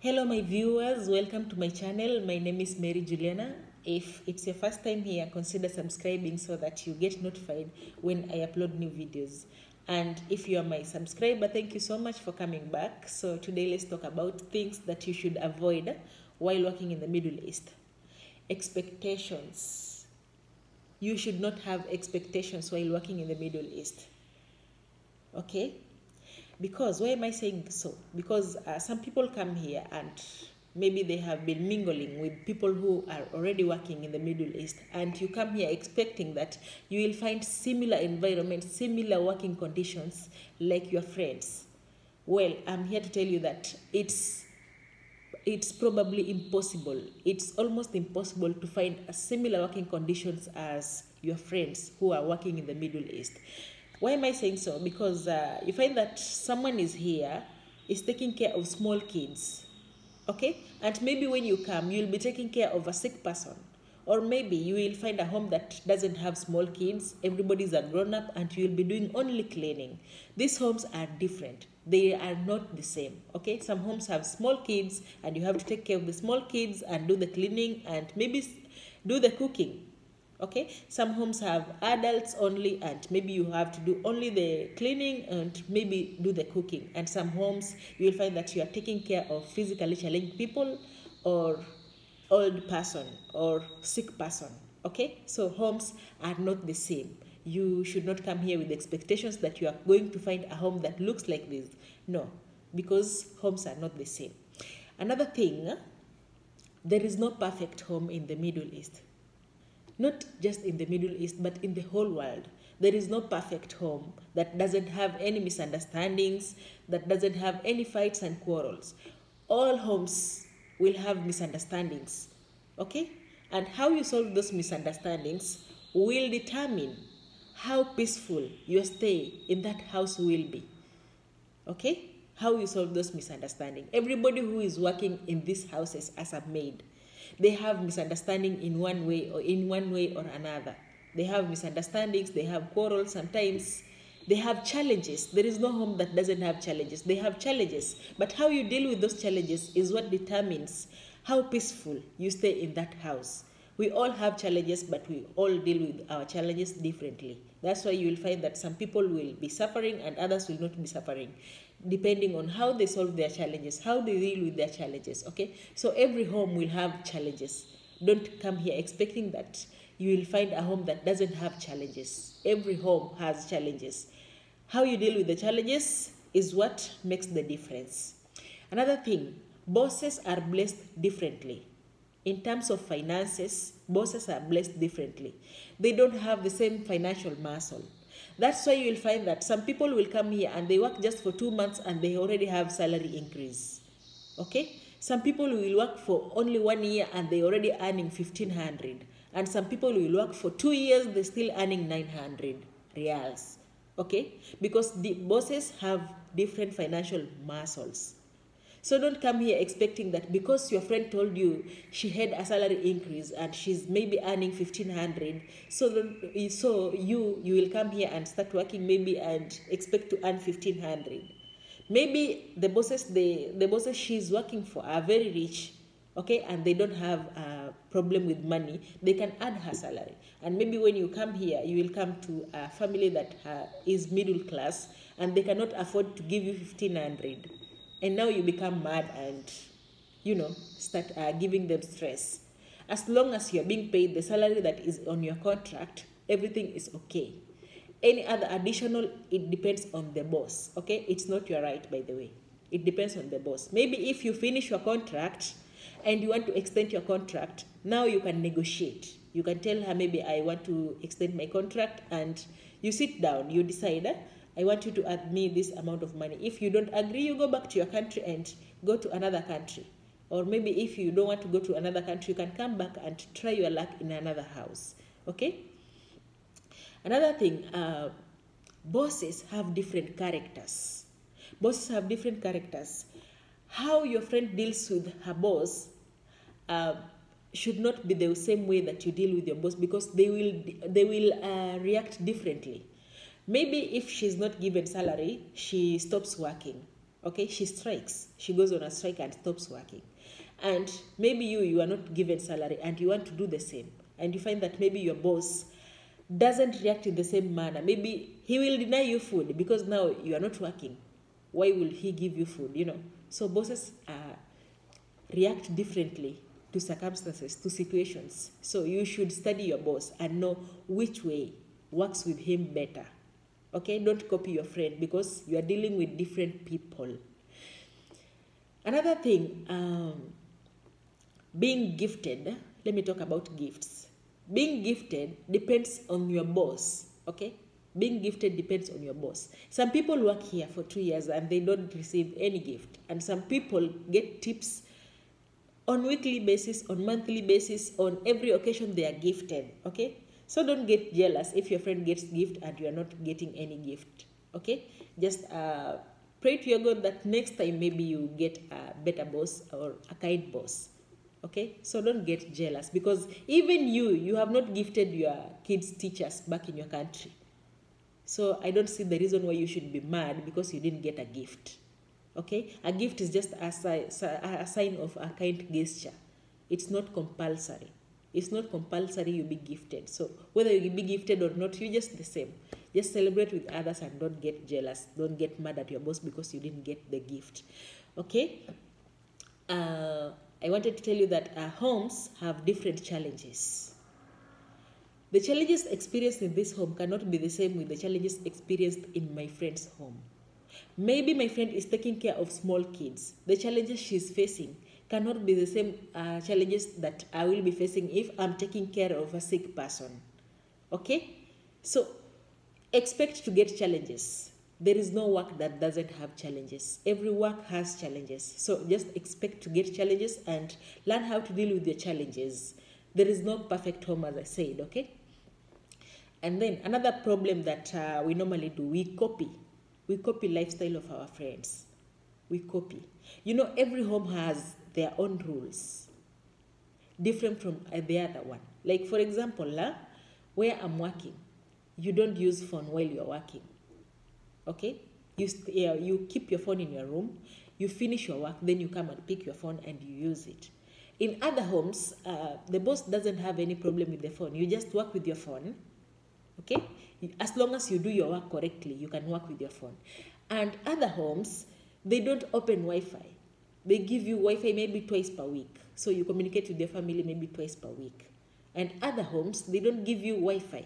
Hello my viewers, welcome to my channel. My name is Mary Juliana. If it's your first time here, consider subscribing so that you get notified when I upload new videos. And if you are my subscriber, thank you so much for coming back. So today let's talk about things that you should avoid while working in the Middle East. Expectations. You should not have expectations while working in the Middle East. Okay? Because, why am I saying so? Because some people come here and maybe they have been mingling with people who are already working in the Middle East, and you come here expecting that you will find similar environments, similar working conditions like your friends. Well, I'm here to tell you that it's probably impossible. It's almost impossible to find similar working conditions as your friends who are working in the Middle East. Why am I saying so? Because you find that someone is here, is taking care of small kids, okay? And maybe when you come, you'll be taking care of a sick person. Or maybe you will find a home that doesn't have small kids, everybody's a grown-up, and you'll be doing only cleaning. These homes are different. They are not the same, okay? Some homes have small kids, and you have to take care of the small kids and do the cleaning and maybe do the cooking. Okay, some homes have adults only, and maybe you have to do only the cleaning and maybe do the cooking. And some homes you will find that you are taking care of physically challenged people or old person or sick person. Okay, so homes are not the same. You should not come here with expectations that you are going to find a home that looks like this. No, because homes are not the same. Another thing, there is no perfect home in the Middle East. Not just in the Middle East, but in the whole world. There is no perfect home that doesn't have any misunderstandings, that doesn't have any fights and quarrels. All homes will have misunderstandings, okay? And how you solve those misunderstandings will determine how peaceful your stay in that house will be, okay? How you solve those misunderstandings. Everybody who is working in these houses as a maid, they have misunderstanding in one way or another. They have misunderstandings, they have quarrels, sometimes they have challenges. There is no home that doesn't have challenges. They have challenges, but how you deal with those challenges is what determines how peaceful you stay in that house. We all have challenges, but we all deal with our challenges differently. That's why you will find that some people will be suffering and others will not be suffering, depending on how they solve their challenges, how they deal with their challenges, okay? So every home will have challenges. Don't come here expecting that you will find a home that doesn't have challenges. Every home has challenges. How you deal with the challenges is what makes the difference. Another thing, bosses are blessed differently. In terms of finances, bosses are blessed differently. They don't have the same financial muscle. That's why you will find that some people will come here and they work just for 2 months and they already have salary increase. Okay? Some people will work for only 1 year and they already earning 1,500. And some people will work for 2 years, they're still earning 900 reals. Okay? Because the bosses have different financial muscles. So don't come here expecting that because your friend told you she had a salary increase and she's maybe earning 1,500, so you will come here and start working maybe and expect to earn 1,500. Maybe the bosses she's working for are very rich, okay, and they don't have a problem with money. They can add her salary, and maybe when you come here, you will come to a family that is middle class and they cannot afford to give you 1,500. And now you become mad and, start giving them stress. As long as you're being paid the salary that is on your contract, everything is okay. Any other additional, it depends on the boss, okay? It's not your right, by the way. It depends on the boss. Maybe if you finish your contract and you want to extend your contract, now you can negotiate. You can tell her, maybe I want to extend my contract, and you sit down, you decide, I want you to add me this amount of money. If you don't agree, you go back to your country and go to another country. Or maybe if you don't want to go to another country, you can come back and try your luck in another house. Okay? Another thing, bosses have different characters. Bosses have different characters. How your friend deals with her boss should not be the same way that you deal with your boss, because they will react differently. Maybe if she's not given salary, she stops working. Okay, she strikes. She goes on a strike and stops working. And maybe you are not given salary and you want to do the same. And you find that maybe your boss doesn't react in the same manner. Maybe he will deny you food because now you are not working. Why will he give you food? So bosses react differently to circumstances, to situations. So you should study your boss and know which way works with him better. Okay, don't copy your friend because you are dealing with different people. Another thing, being gifted. Let me talk about gifts. Being gifted depends on your boss. Okay, being gifted depends on your boss. Some people work here for 2 years and they don't receive any gift, and some people get tips on weekly basis, on monthly basis, on every occasion they are gifted. Okay, so don't get jealous if your friend gets gift and you are not getting any gift. Okay, just pray to your God that next time maybe you get a better boss or a kind boss. Okay, so don't get jealous because even you have not gifted your kids teachers back in your country. So I don't see the reason why you should be mad because you didn't get a gift. Okay, a gift is just a sign of a kind gesture. It's not compulsory. It's not compulsory you be gifted. So whether you be gifted or not, you're just the same. Just celebrate with others and don't get jealous. Don't get mad at your boss because you didn't get the gift. Okay. I wanted to tell you that homes have different challenges. The challenges experienced in this home cannot be the same with the challenges experienced in my friend's home. Maybe my friend is taking care of small kids. The challenges she's facing cannot be the same challenges that I will be facing if I'm taking care of a sick person. Okay? So expect to get challenges. There is no work that doesn't have challenges. Every work has challenges. So just expect to get challenges and learn how to deal with your challenges. There is no perfect home, as I said, okay? And then another problem that we normally do, we copy. We copy lifestyle of our friends. We copy. Every home has their own rules, different from the other one. Like, for example, where I'm working, you don't use phone while you're working. Okay, you keep your phone in your room, you finish your work, then you come and pick your phone and you use it. In other homes, the boss doesn't have any problem with the phone. You just work with your phone. Okay, as long as you do your work correctly, you can work with your phone. And other homes, they don't open Wi-Fi. They give you Wi-Fi maybe twice per week, so you communicate with your family maybe twice per week. And other homes, they don't give you Wi-Fi,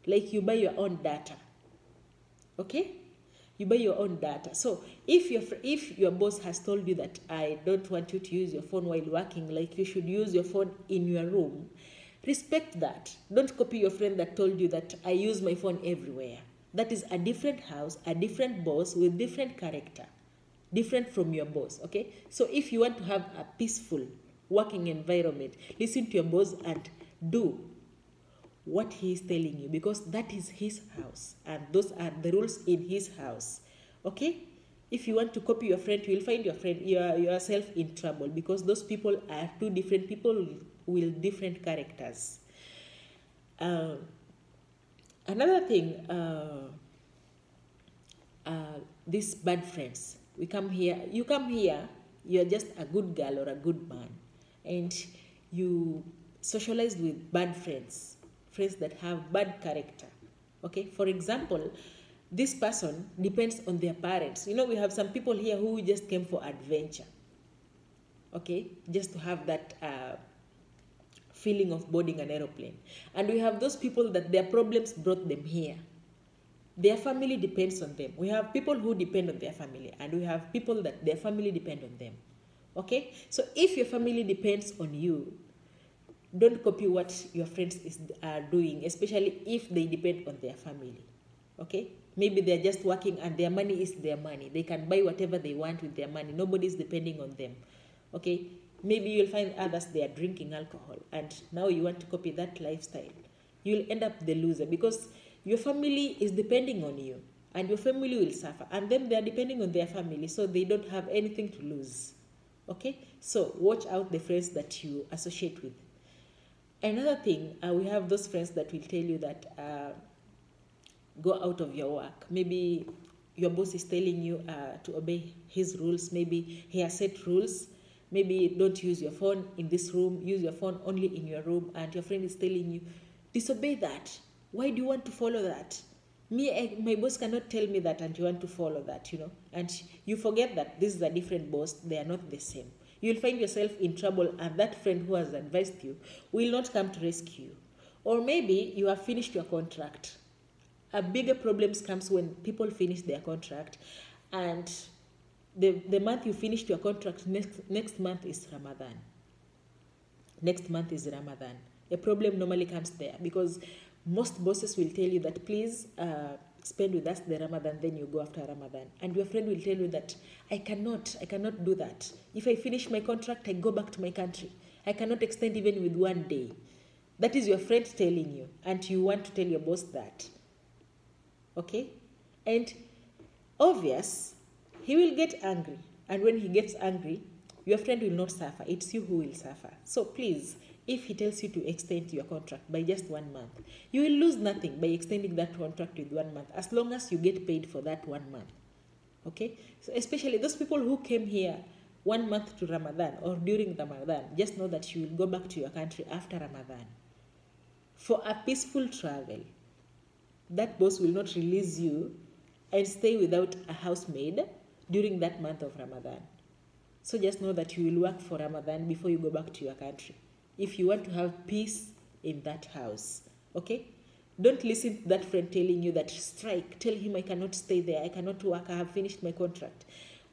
like you buy your own data. Okay, you buy your own data. So if your boss has told you that I don't want you to use your phone while working, like you should use your phone in your room, respect that. Don't copy your friend that told you that I use my phone everywhere. That is a different house, a different boss with different character, different from your boss. Okay, so if you want to have a peaceful working environment, listen to your boss and do what he is telling you, because that is his house and those are the rules in his house. Okay, if you want to copy your friend, you will find yourself in trouble, because those people are two different people with different characters. Another thing, these bad friends. You come here, you're just a good girl or a good man, and you socialize with bad friends that have bad character. Okay, for example, this person depends on their parents. We have some people here who just came for adventure. Okay, just to have that feeling of boarding an aeroplane. And we have those people that their problems brought them here. Their family depends on them. We have people who depend on their family, and we have people that their family depend on them. Okay, so if your family depends on you, don't copy what your friends are doing, especially if they depend on their family. Okay, maybe they're just working and their money is their money. They can buy whatever they want with their money. Nobody's depending on them. Okay, maybe you'll find others, they are drinking alcohol, and now you want to copy that lifestyle. You'll end up the loser, because your family is depending on you and your family will suffer, and then they are depending on their family, so they don't have anything to lose. Okay, so watch out the friends that you associate with. Another thing, we have those friends that will tell you that go out of your work. Maybe your boss is telling you to obey his rules. Maybe he has set rules. Maybe don't use your phone in this room, use your phone only in your room, and your friend is telling you, disobey that. Why do you want to follow that? My boss cannot tell me that, and you want to follow that, and you forget that this is a different boss. They are not the same. You'll find yourself in trouble, and that friend who has advised you will not come to rescue you. Or maybe you have finished your contract. A bigger problems comes when people finish their contract, and the month you finished your contract, next month is Ramadan. Next month is Ramadan. A problem normally comes there because most bosses will tell you that please spend with us the Ramadan, then you go after Ramadan. And your friend will tell you that I cannot do that. If I finish my contract, I go back to my country. I cannot extend even with 1 day. That is your friend telling you, and you want to tell your boss that. Okay? And obvious, he will get angry. And when he gets angry, your friend will not suffer. It's you who will suffer. So please, if he tells you to extend your contract by just 1 month, you will lose nothing by extending that contract with 1 month, as long as you get paid for that 1 month. Okay? So especially those people who came here 1 month to Ramadan or during Ramadan, just know that you will go back to your country after Ramadan for a peaceful travel. That boss will not release you and stay without a housemaid during that month of Ramadan. So just know that you will work for Ramadan before you go back to your country, if you want to have peace in that house. Okay? Don't listen to that friend telling you that strike. Tell him I cannot stay there. I cannot work. I have finished my contract.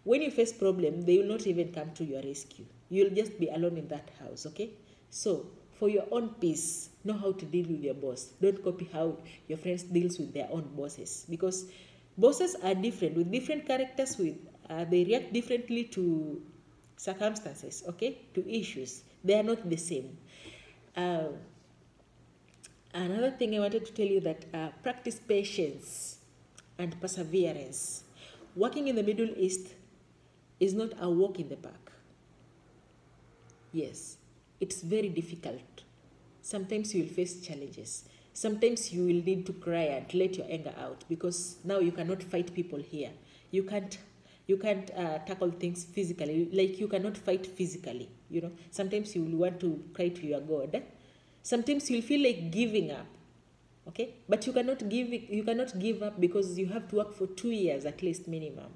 When you face problem, they will not even come to your rescue. You'll just be alone in that house. Okay? So for your own peace, know how to deal with your boss. Don't copy how your friends deals with their own bosses, because bosses are different, with different characters. They react differently to circumstances, okay, to issues. They are not the same. Another thing I wanted to tell you that practice patience and perseverance. Working in the Middle East is not a walk in the park. Yes, it's very difficult. Sometimes you will face challenges. Sometimes you will need to cry and let your anger out, because now you cannot fight people here. You can't tackle things physically. Like, you cannot fight physically. Sometimes you will want to cry to your God. Sometimes you'll feel like giving up. Okay, but you cannot give up, because you have to work for 2 years at least minimum,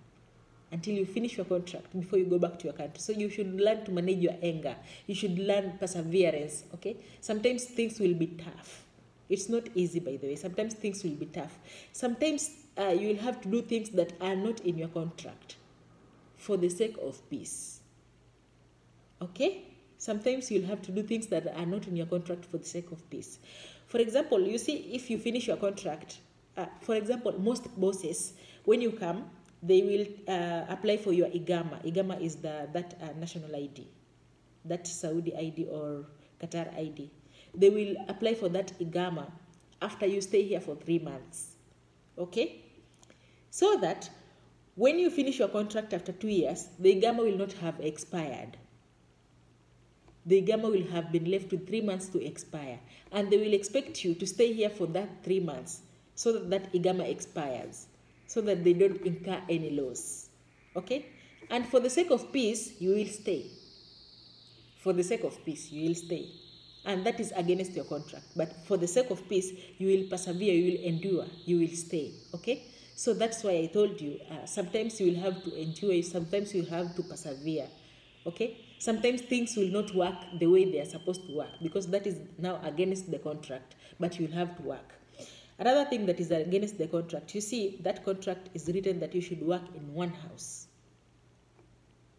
until you finish your contract before you go back to your country. So you should learn to manage your anger. You should learn perseverance. Okay, sometimes things will be tough. It's not easy, by the way. Sometimes things will be tough. Sometimes you will have to do things that are not in your contract for the sake of peace. Okay? Sometimes you'll have to do things that are not in your contract for the sake of peace. For example, you see, if you finish your contract, for example, most bosses, when you come, they will apply for your Igama. Igama is that national ID, that Saudi ID or Qatar ID. They will apply for that Igama after you stay here for 3 months. Okay? So that when you finish your contract after 2 years, the Igama will not have expired. The Igama will have been left with 3 months to expire. And they will expect you to stay here for that 3 months so that Igama expires, so that they don't incur any loss. Okay? And for the sake of peace, you will stay. For the sake of peace, you will stay. And that is against your contract. But for the sake of peace, you will persevere, you will endure, you will stay. Okay? So that's why I told you, sometimes you will have to endure, sometimes you will have to persevere. Okay? Sometimes things will not work the way they are supposed to work, because that is now against the contract, but you will have to work. Another thing that is against the contract, you see, that contract is written that you should work in one house.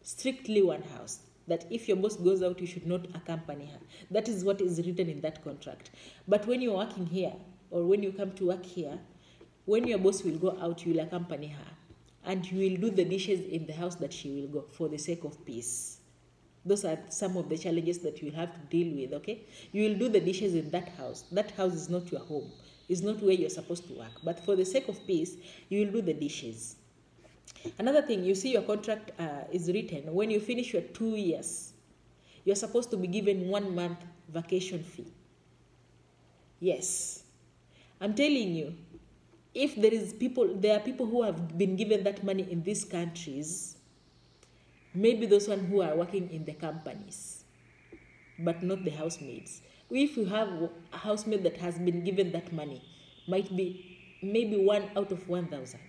Strictly one house. That if your boss goes out, you should not accompany her. That is what is written in that contract. But when you're working here, or when you come to work here, when your boss will go out, you will accompany her. And you will do the dishes in the house that she will go, for the sake of peace. Those are some of the challenges that you will have to deal with, okay? You will do the dishes in that house. That house is not your home. It's not where you're supposed to work. But for the sake of peace, you will do the dishes. Another thing, you see, your contract is written, when you finish your 2 years, you're supposed to be given 1 month vacation fee. Yes. I'm telling you, if there are people who have been given that money in these countries, maybe those one who are working in the companies, but not the housemaids. If you have a housemaid that has been given that money, might be maybe 1 out of 1,000.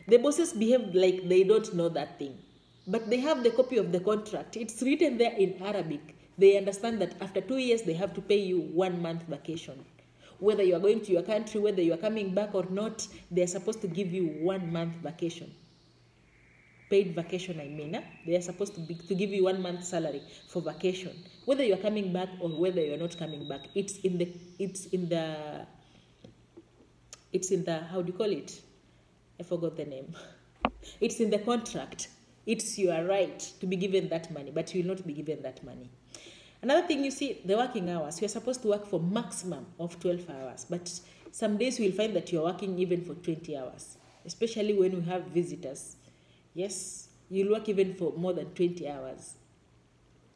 The bosses behave like they don't know that thing, but they have the copy of the contract. It's written there in Arabic. They understand that after 2 years, they have to pay you 1 month vacation. Whether you are going to your country, whether you are coming back or not, they are supposed to give you 1 month vacation. Paid vacation, I mean. They are supposed to give you 1 month salary for vacation. Whether you are coming back or whether you are not coming back, it's in the how do you call it? I forgot the name. It's in the contract. It's your right to be given that money, but you will not be given that money. Another thing, you see, the working hours. You are supposed to work for maximum of 12 hours, but some days you will find that you are working even for 20 hours, especially when we have visitors. Yes, you'll work even for more than 20 hours.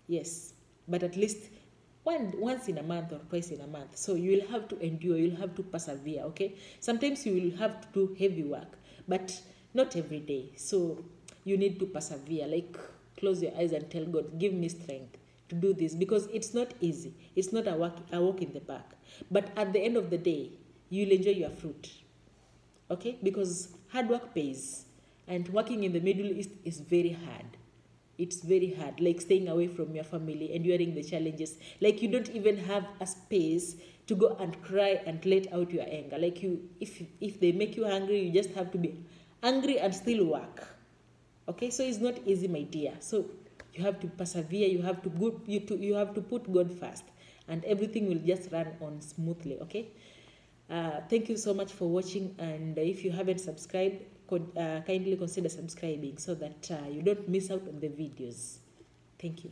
Yes, but at least once in a month or twice in a month. So you will have to endure, you'll have to persevere, okay? Sometimes you will have to do heavy work, but not every day. So you need to persevere, like close your eyes and tell God, give me strength to do this, because it's not easy. It's not a walk in the park. But at the end of the day, you'll enjoy your fruit, okay? Because hard work pays, and working in the Middle East is very hard. It's very hard, like staying away from your family, enduring the challenges. Like you don't even have a space to go and cry and let out your anger. Like if they make you angry, you just have to be angry and still work. Okay, so it's not easy, my dear. So you have to persevere. You have to put God first, and everything will just run on smoothly. Okay. Thank you so much for watching, and if you haven't subscribed, kindly consider subscribing so that you don't miss out on the videos. Thank you.